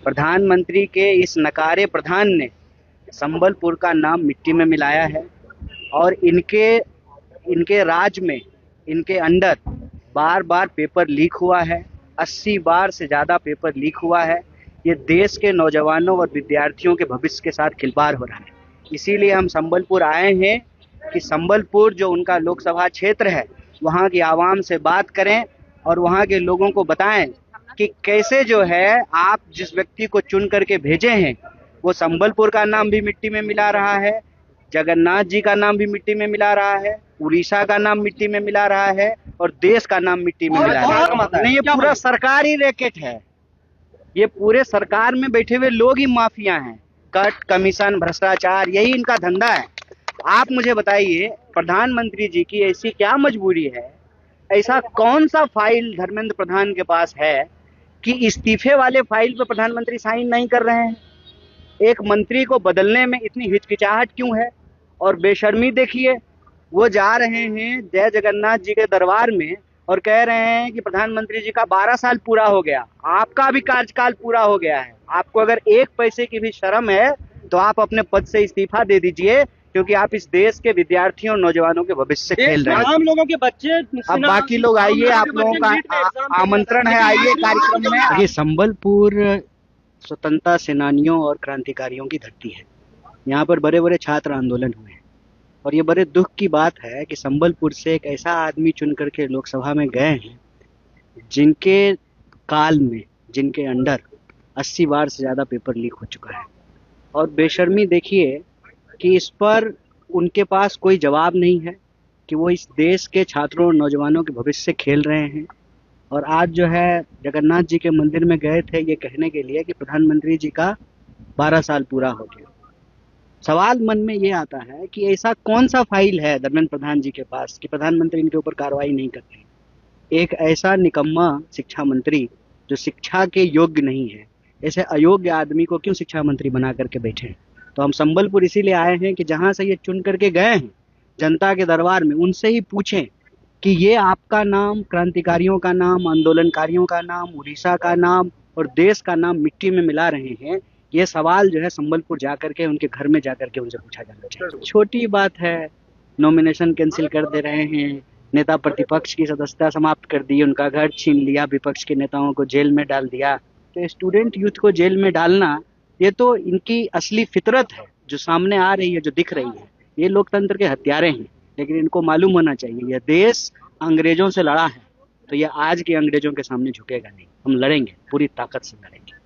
प्रधानमंत्री के इस नकारे प्रधान ने संबलपुर का नाम मिट्टी में मिलाया है और इनके इनके राज में, इनके अंडर बार बार पेपर लीक हुआ है। 80 बार से ज़्यादा पेपर लीक हुआ है। ये देश के नौजवानों और विद्यार्थियों के भविष्य के साथ खिलवाड़ हो रहा है। इसीलिए हम संबलपुर आए हैं कि संबलपुर जो उनका लोकसभा क्षेत्र है, वहाँ की आवाम से बात करें और वहाँ के लोगों को बताएं कि कैसे जो है आप जिस व्यक्ति को चुन करके भेजे हैं वो संबलपुर का नाम भी मिट्टी में मिला रहा है, जगन्नाथ जी का नाम भी मिट्टी में मिला रहा है, उड़ीसा का नाम मिट्टी में मिला रहा है और देश का नाम मिट्टी में मिला रहा है। नहीं, ये पूरा सरकारी रैकेट है। ये पूरे सरकार में बैठे हुए लोग ही माफिया हैं। कट, कमीशन, भ्रष्टाचार, यही इनका धंधा है। आप मुझे बताइए, प्रधानमंत्री जी की ऐसी क्या मजबूरी है, ऐसा कौन सा फाइल धर्मेंद्र प्रधान के पास है कि इस्तीफे वाले फाइल पे प्रधानमंत्री साइन नहीं कर रहे हैं? एक मंत्री को बदलने में इतनी हिचकिचाहट क्यों है? और बेशर्मी देखिए, वो जा रहे हैं जय जगन्नाथ जी के दरबार में और कह रहे हैं कि प्रधानमंत्री जी का 12 साल पूरा हो गया, आपका भी कार्यकाल पूरा हो गया है। आपको अगर एक पैसे की भी शर्म है तो आप अपने पद से इस्तीफा दे दीजिए, क्योंकि आप इस देश के विद्यार्थियों और नौजवानों के भविष्य से खेल रहे हैं। आम लोगों के बच्चे, अब बाकी लोग आइए, आप लोगों का आमंत्रण है, आइए कार्यक्रम में। ये संबलपुर स्वतंत्रता सेनानियों और क्रांतिकारियों की धरती है। यहाँ पर बड़े बड़े छात्र आंदोलन हुए हैं और ये बड़े दुख की बात है कि संबलपुर से एक ऐसा आदमी चुन करके लोकसभा में गए हैं जिनके काल में, जिनके अंडर 80 बार से ज़्यादा पेपर लीक हो चुका है। और बेशर्मी देखिए कि इस पर उनके पास कोई जवाब नहीं है कि वो इस देश के छात्रों और नौजवानों के भविष्य से खेल रहे हैं। और आज जो है जगन्नाथ जी के मंदिर में गए थे ये कहने के लिए कि प्रधानमंत्री जी का 12 साल पूरा हो गया। सवाल मन में ये आता है कि ऐसा कौन सा फाइल है धर्मेंद्र प्रधान जी के पास कि प्रधानमंत्री इनके ऊपर कार्रवाई नहीं करते। एक ऐसा निकम्मा शिक्षा मंत्री जो शिक्षा के योग्य नहीं है, ऐसे अयोग्य आदमी को क्यों शिक्षा मंत्री बना करके बैठे हैं? तो हम संबलपुर इसीलिए आए हैं कि जहां से ये चुन करके गए हैं जनता के दरबार में, उनसे ही पूछें कि ये आपका नाम, क्रांतिकारियों का नाम, आंदोलनकारियों का नाम, उड़ीसा का नाम और देश का नाम मिट्टी में मिला रहे हैं। ये सवाल जो है संबलपुर जाकर के, उनके घर में जाकर के उनसे पूछा जाना चाहिए। छोटी बात है, नॉमिनेशन कैंसिल कर दे रहे हैं, नेता प्रतिपक्ष की सदस्यता समाप्त कर दी, उनका घर छीन लिया, विपक्ष के नेताओं को जेल में डाल दिया। तो स्टूडेंट यूथ को जेल में डालना ये तो इनकी असली फितरत है जो सामने आ रही है, जो दिख रही है। ये लोकतंत्र के हत्यारे हैं, लेकिन इनको मालूम होना चाहिए यह देश अंग्रेजों से लड़ा है तो यह आज के अंग्रेजों के सामने झुकेगा नहीं। हम लड़ेंगे, पूरी ताकत से लड़ेंगे।